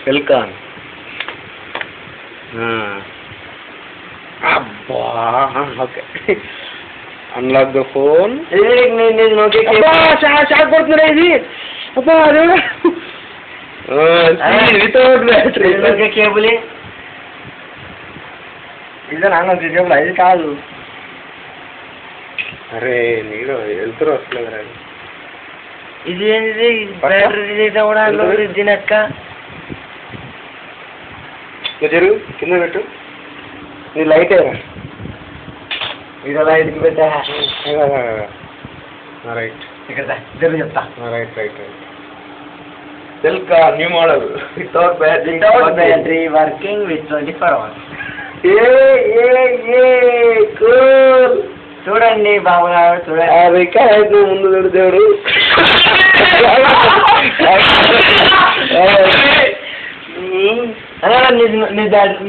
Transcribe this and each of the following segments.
Welcome. Abba. Okay. Unlock the phone. Shot portunnada idi. Abba adu. Without battery. Okay cable. Idan anna cable idi kaadu. Arre needu eltro vastledra. Idi enidi battery deta kuda allo dinakka. Najaru kinda pettu. Ni light era. Ida light ki beta. Right. Ikkada jaru chepta. Right. Telka new model without battery working with 24 hours. Cool. చూడండి బాబుగారు చూడండి. అది కాదు ముందు చూడు దేవుడు.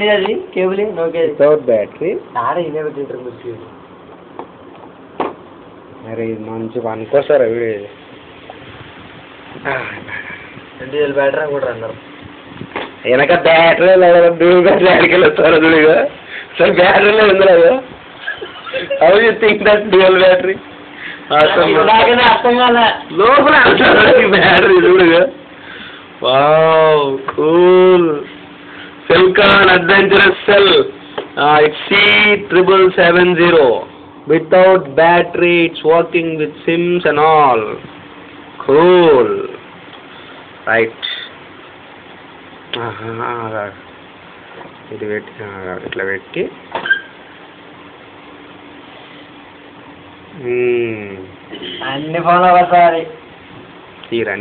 నీది cable నోకే without battery. ఆడే ఇదే పెట్టింటారు ముచ్చి. అరే ఇది మంచి పనికొస్తారా వీడియో ఇది. 20,000 బ్యాటరీ కూడా అన్నారు. వెనక బ్యాటరీ లేదు, డ్యూల్ బ్యాటరీ అడిగి వస్తారా చూడగా. సార్ బ్యాటరీ లేదు ఇందులో. How do you think that dual battery? అర్థం కాదా లోపల బ్యాటరీ చూడగా. Wow, cool. Felcon Adventurous Cell. It's C770. Without battery, it's working with SIMs and all. Cool. Right. ఇది పెట్టి ఇట్లా పెట్టి అన్ని ఫోన్లు ఒకసారి తీరా